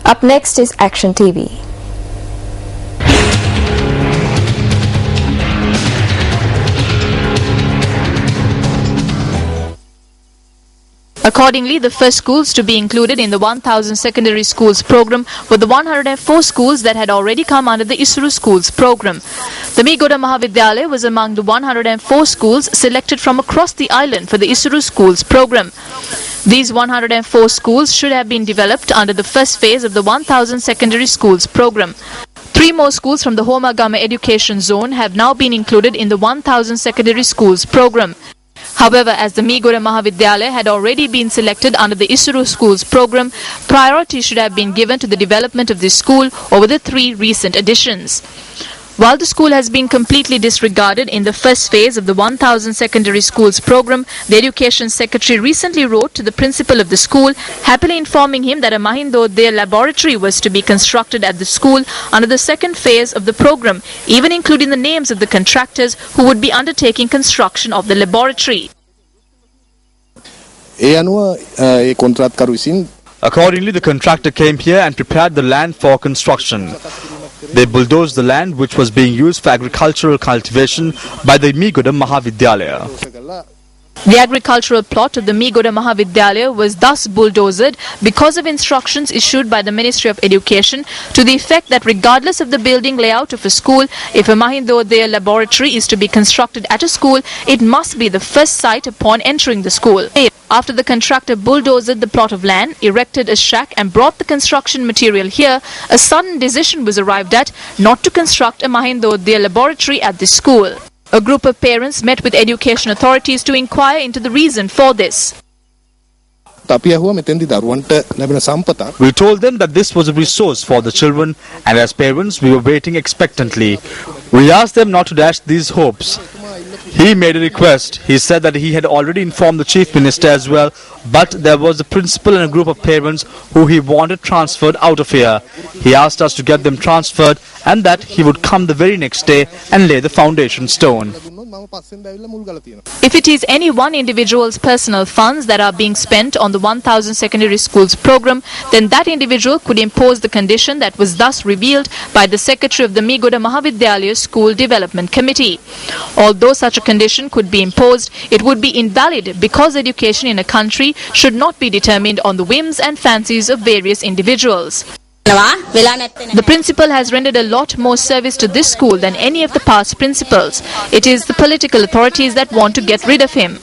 Up next is Action TV. Accordingly, the first schools to be included in the 1000 secondary schools program were the 104 schools that had already come under the ISRU schools program. The Megoda Mahavidyalaya was among the 104 schools selected from across the island for the ISRU schools program. These 104 schools should have been developed under the first phase of the 1000 secondary schools program. 3 more schools from the Homagama education zone have now been included in the 1000 secondary schools program. However, as the Megoda Mahavidyalaya had already been selected under the ISRU schools program, priority should have been given to the development of this school over the 3 recent additions. While the school has been completely disregarded in the first phase of the 1000 secondary schools program, the education secretary recently wrote to the principal of the school, happily informing him that a Mahindodaya laboratory was to be constructed at the school under the second phase of the program, even including the names of the contractors who would be undertaking construction of the laboratory. Accordingly, the contractor came here and prepared the land for construction. They bulldozed the land which was being used for agricultural cultivation by the Megoda Mahavidyalaya. The agricultural plot of the Megoda Mahavidyalaya was thus bulldozed because of instructions issued by the Ministry of Education to the effect that regardless of the building layout of a school, if a Mahindodaya laboratory is to be constructed at a school, it must be the first site upon entering the school. After the contractor bulldozed the plot of land, erected a shack and brought the construction material here, a sudden decision was arrived at not to construct a Mahindodaya laboratory at this school. A group of parents met with education authorities to inquire into the reason for this. We told them that this was a resource for the children, and as parents we were waiting expectantly. We asked them not to dash these hopes. He made a request. He said that he had already informed the Chief Minister as well, but there was the principal and a group of parents who he wanted transferred out of here. He asked us to get them transferred and that he would come the very next day and lay the foundation stone. If it is any one individual's personal funds that are being spent on the 1000 secondary schools program, then that individual could impose the condition that was thus revealed by the Secretary of the Megoda Mahavidyalaya School Development Committee. Although such a condition could be imposed, it would be invalid because education in a country should not be determined on the whims and fancies of various individuals. The principal has rendered a lot more service to this school than any of the past principals. It is the political authorities that want to get rid of him.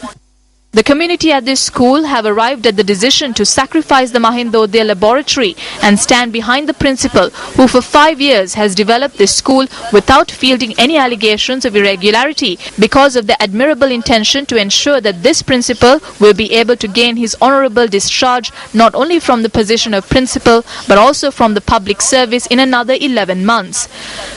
The community at this school have arrived at the decision to sacrifice the Mahindodaya laboratory and stand behind the principal, who for 5 years has developed this school without fielding any allegations of irregularity, because of the admirable intention to ensure that this principal will be able to gain his honourable discharge not only from the position of principal but also from the public service in another 11 months.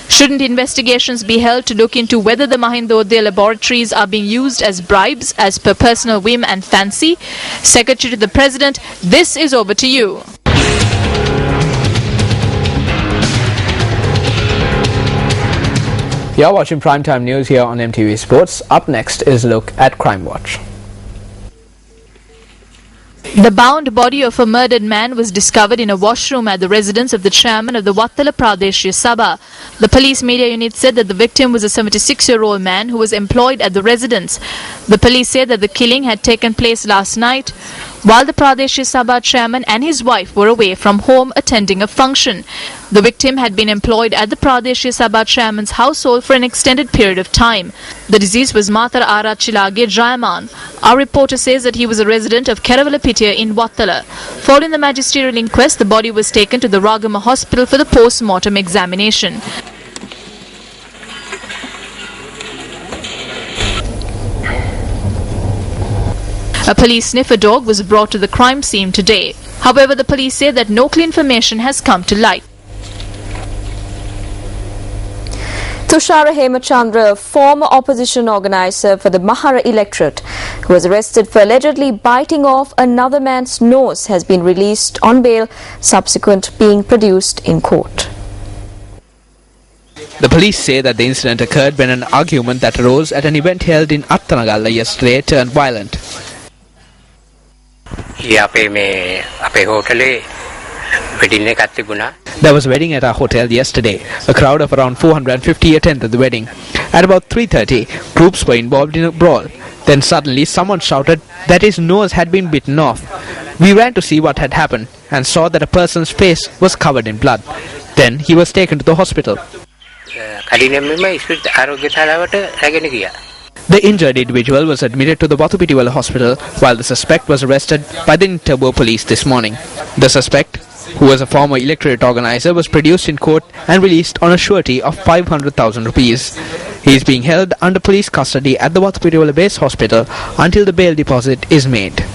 Shouldn't investigations be held to look into whether the Mahindodaya laboratories are being used as bribes as per personal whim and fancy? Secretary to the President, this is over to you. You're watching Primetime News here on MTV Sports. Up next is a look at Crime Watch. The bound body of a murdered man was discovered in a washroom at the residence of the chairman of the Wattala Pradeshya Sabha. The police media unit said that the victim was a 76-year-old man who was employed at the residence. The police said that the killing had taken place last night while the Pradeshya Sabha chairman and his wife were away from home attending a function. The victim had been employed at the Pradeshya Sabha chairman's household for an extended period of time. The deceased was Matar Ara Chilage Jayaman. Our reporter says that he was a resident of Keravalapitiya in Wattala. Following the magisterial inquest, the body was taken to the Ragama hospital for the post-mortem examination. A police sniffer dog was brought to the crime scene today. However, the police say that no clear information has come to light. Tushara Hemachandra, former opposition organizer for the Mahara electorate, who was arrested for allegedly biting off another man's nose, has been released on bail, subsequent being produced in court. The police say that the incident occurred when an argument that arose at an event held in Attanagalla yesterday turned violent. There was a wedding at our hotel yesterday. A crowd of around 450 attended the wedding. At about 3:30, groups were involved in a brawl. Then suddenly someone shouted that his nose had been bitten off. We ran to see what had happened and saw that a person's face was covered in blood. Then he was taken to the hospital. The injured individual was admitted to the Watupitiwala hospital while the suspect was arrested by the Interbo police this morning. The suspect, who was a former electorate organizer, was produced in court and released on a surety of 500,000 rupees. He is being held under police custody at the Watupitiwala base hospital until the bail deposit is made.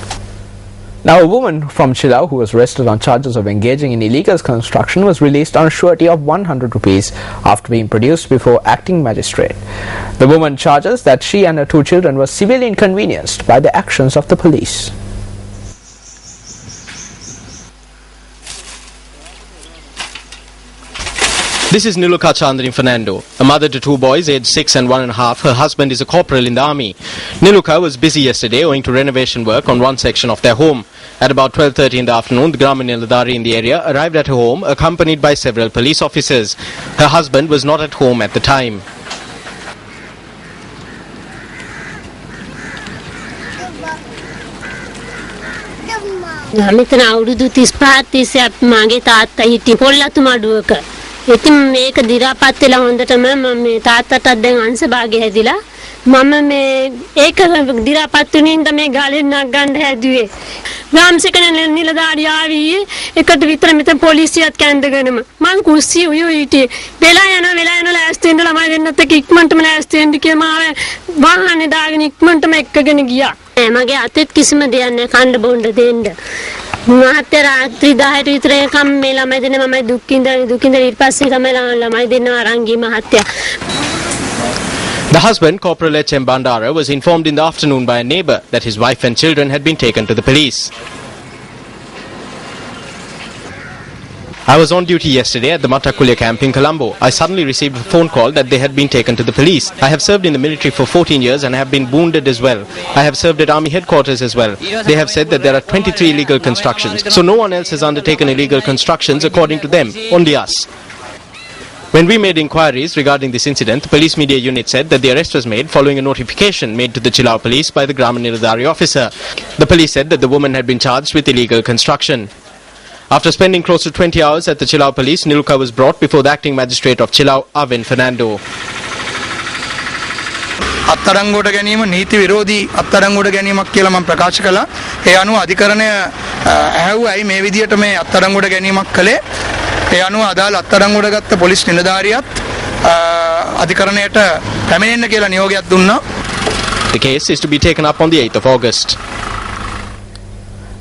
Now, a woman from Chilau who was arrested on charges of engaging in illegal construction was released on a surety of 100 rupees after being produced before acting magistrate. The woman charges that she and her 2 children were severely inconvenienced by the actions of the police. This is Niluka Chandran Fernando, a mother to 2 boys aged 6 and 1.5. Her husband is a corporal in the army. Niluka was busy yesterday owing to renovation work on one section of their home. At about 12:30 in the afternoon, the Grama Niladhari in the area arrived at her home accompanied by several police officers. Her husband was not at home at the time. මෙතන අවුරුදු 35 30ක් මගේ තාත්තා හිටියේ පොල්ලතු මඩුවක. ඉතින් මේක දිරාපත් වෙලා හොඳටම මේ තාත්තටත් දැන් අංශභාගය හැදිලා මම මේ ඒක දිරාපත් වෙනින්ද මේ ගාලෙන් නගන්න හැදුවේ. ගාම්සේකන නිලධාරිය ආවි එකට විතර මෙතන පොලිසියත් කැඳගෙනම මං කුස්සිය උයෝ හිටියේ. වෙලා යන ලෑස්ති වෙන්න ළමයි දෙන්නත් එක්ක ඉක්මනටම ලෑස්ති වෙන්න කියලා මාව වාහනේ දාගෙන ඉක්මනටම එක්කගෙන ගියා. මගේ අතෙත් කිසිම දෙයක් නැහැ කන්න බොන්න දෙන්න. මහත්ය රාත්‍රී 10ට විතර කම් මේ ළමයි දෙන්න මම දුක්කින්ද ඊට පස්සේ තමයි ළමයි දෙන්න අරන් ගියේ මහත්ය. The husband, Corporal H.M. Bandara, was informed in the afternoon by a neighbour that his wife and children had been taken to the police. I was on duty yesterday at the Matakulya camp in Colombo. I suddenly received a phone call that they had been taken to the police. I have served in the military for 14 years and have been wounded as well. I have served at army headquarters as well. They have said that there are 23 illegal constructions. So no one else has undertaken illegal constructions according to them, only us. When we made inquiries regarding this incident, the police media unit said that the arrest was made following a notification made to the Chilau police by the Grama Niladhari officer. The police said that the woman had been charged with illegal construction. After spending close to 20 hours at the Chilau police, Niluka was brought before the acting magistrate of Chilau, Arvin Fernando. අත්අඩංගුවට ගැනීම නීති විරෝධී අත්අඩංගුවට ගැනීමක් කියලා මම ප්‍රකාශ කළා. ඒ අනුව අධිකරණය ඇහැව්වයි මේ විදියට මේ අත්අඩංගුවට ගැනීමක් කළේ. ඒ අනුව අදාළ අත්අඩංගුවට ගත්ත පොලිස් නිලධාරියත් අධිකරණයට පැමිණෙන්න කියලා නියෝගයක් දුන්නා. The case is to be taken up on the 8th of August.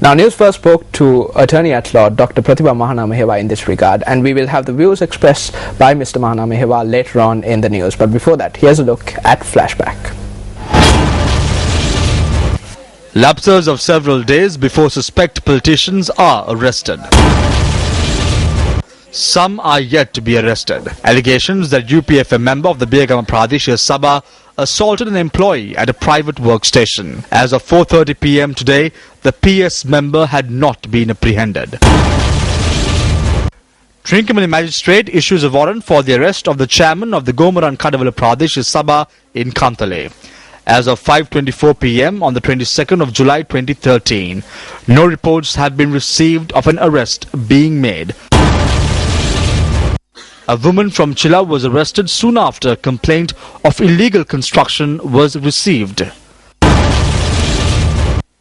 Now, Newsfirst spoke to Attorney at Law Dr. Pratibha Mahana-Mehewa in this regard, and we will have the views expressed by Mr. Mahana-Mehewa later on in the news. But before that, here's a look at Flashback. Lapses of several days before suspect politicians are arrested. Some are yet to be arrested. Allegations that UPFM member of the Begama Pradeshya Sabha assaulted an employee at a private workstation. As of 4:30 p.m. today, the PS member had not been apprehended. Trincomalee magistrate issues a warrant for the arrest of the chairman of the Gomaran Kadavala Pradeshya Sabha in Kantale. As of 5:24 p.m. on the 22nd of July 2013, no reports have been received of an arrest being made. A woman from Chilau was arrested soon after a complaint of illegal construction was received.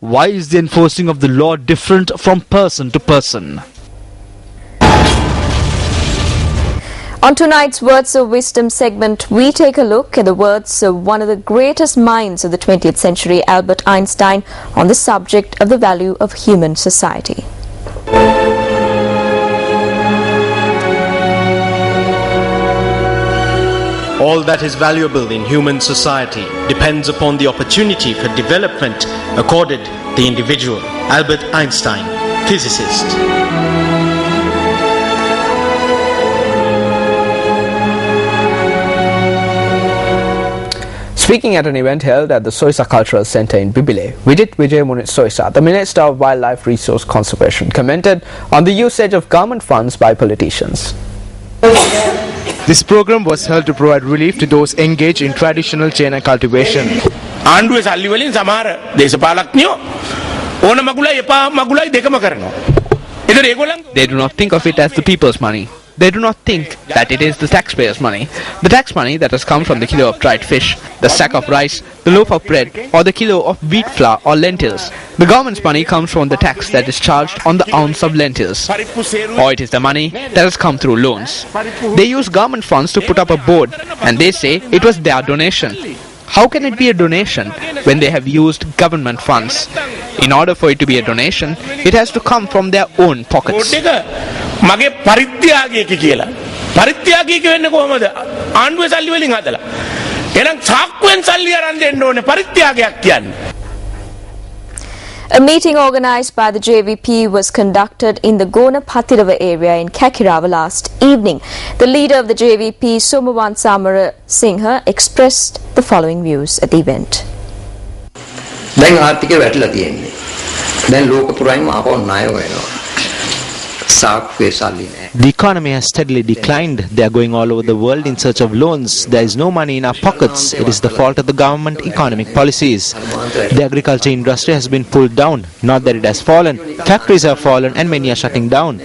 Why is the enforcing of the law different from person to person? On tonight's Words of Wisdom segment, we take a look at the words of one of the greatest minds of the 20th century, Albert Einstein, on the subject of the value of human society. All that is valuable in human society depends upon the opportunity for development accorded the individual. Albert Einstein, physicist. Speaking at an event held at the Soisa Cultural Centre in Bibile, Vijit Vijay Munit Soisa, the Minister of Wildlife Resource Conservation, commented on the usage of government funds by politicians. This program was held to provide relief to those engaged in traditional Chena cultivation. ආණ්ඩුවේ සල්ලි වලින් සමහර දේශපාලඥයෝ ඕන මගුලයි එපා මගුලයි දෙකම කරනවා. ඒතර ඒගොල්ලන් They do not think of it as the people's money. They do not think that it is the taxpayers' money. The tax money that has come from the kilo of dried fish, the sack of rice, the loaf of bread, or the kilo of wheat flour or lentils. The government's money comes from the tax that is charged on the ounce of lentils. Or it is the money that has come through loans. They use government funds to put up a board, and they say it was their donation. How can it be a donation when they have used government funds? In order for it to be a donation, it has to come from their own pockets. මගේ පරිත්‍යාගයක කියලා. පරිත්‍යාගයක වෙන්නේ කොහමද? ආණ්ඩුවේ සල්ලි වලින් හදලා. එහෙනම් සාක්කුවෙන් සල්ලි අරන් දෙන්න ඕනේ පරිත්‍යාගයක් කියන්නේ. A meeting organised by the JVP was conducted in the Gona Pathirava area in Kakirava last evening. The leader of the JVP, Somawan Samara Singha, expressed the following views at the event. දැන් ආර්ථිකය වැටලා තියෙන්නේ. දැන් ලෝක පුරාම ආපහු ණය වෙනවා. සාක්කුවේ සල්ලි නැහැ. The economy has steadily declined. They are going all over the world in search of loans. There is no money in our pockets. It is the fault of the government economic policies. The agriculture industry has been pulled down. Not that it has fallen. Factories have fallen and many are shutting down.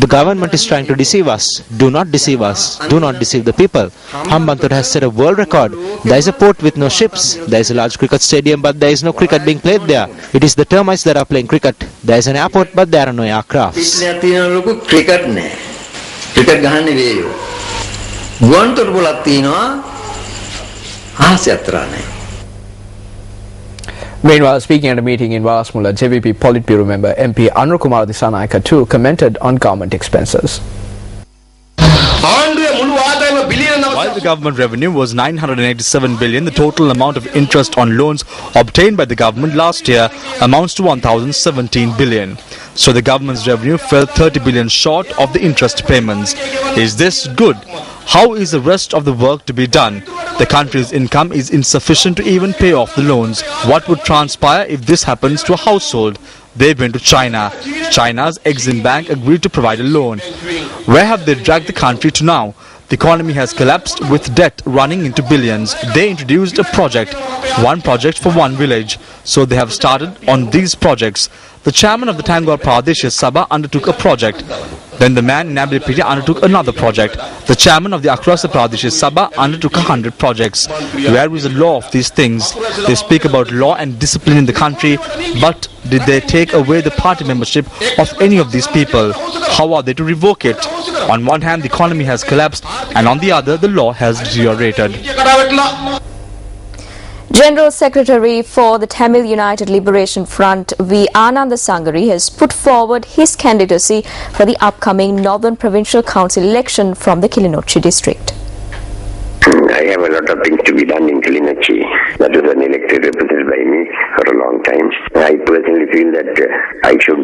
The government is trying to deceive us. Do not deceive us. Do not deceive the people. Hambantota has set a world record. There is a port with no ships. There is a large cricket stadium, but there is no cricket being played there. It is the termites that are playing cricket. There is an airport, but there are no aircrafts. Cricket නෑ. Cricket ගහන්නේ වේයෝ. ගුවන්තොට පොලක් තියෙනවා. ආසයත්‍රා නෑ. Meanwhile, speaking at a meeting in Valasmula, JVP Politburo member MP Anukumar Dissanayake too commented on government expenses. While the government revenue was 987 billion, the total amount of interest on loans obtained by the government last year amounts to 1017 billion. So the government's revenue fell 30 billion short of the interest payments. Is this good? How is the rest of the work to be done? The country's income is insufficient to even pay off the loans. What would transpire if this happens to a household? They went to China. China's Exim Bank agreed to provide a loan. Where have they dragged the country to now? The economy has collapsed with debt running into billions. They introduced a project, one project for one village. So they have started on these projects. The chairman of the Tangor Pradesh Sabha undertook a project. Then the man in Abilipiti undertook another project. The chairman of the Akrasa Pradesh Sabha undertook 100 projects. Where is the law of these things? They speak about law and discipline in the country, but did they take away the party membership of any of these people? How are they to revoke it? On one hand, the economy has collapsed, and on the other, the law has deteriorated. General Secretary for the Tamil United Liberation Front, V. Ananda Sangari, has put forward his candidacy for the upcoming Northern Provincial Council election from the Kilinochchi district. I have a lot of things to be done in Kilinochchi. That was an elected represented by me for a long time. I personally feel that I should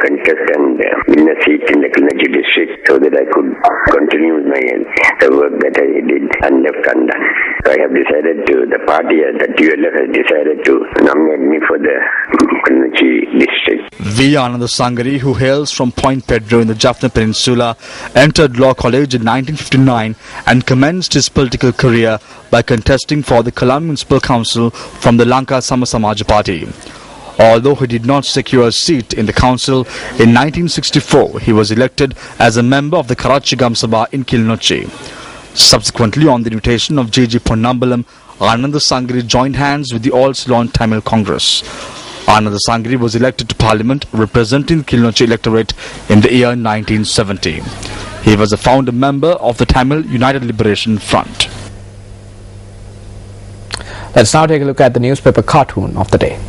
contest and win a seat in the Kilinochchi district so that I could continue with the work that I did and left undone. So I have decided to, the party, the TULF has decided to nominate me for the Kilinochchi district. V. Ananda Sangari, who hails from Point Pedro in the Jaffna Peninsula, entered law college in 1959 and commenced his political career by contesting for the Colombo Municipal Council from the Lanka Sama Samaj Party. Although he did not secure a seat in the council, in 1964 he was elected as a member of the Karachi Gam Sabha in Kilinochchi. Subsequently, on the invitation of J.G. Ponnambalam, Ananda Sangari joined hands with the All Ceylon Tamil Congress. Ananda Sangari was elected to Parliament representing the Kilinochchi electorate in the year 1970. He was a founder member of the Tamil United Liberation Front. Let's now take a look at the newspaper cartoon of the day.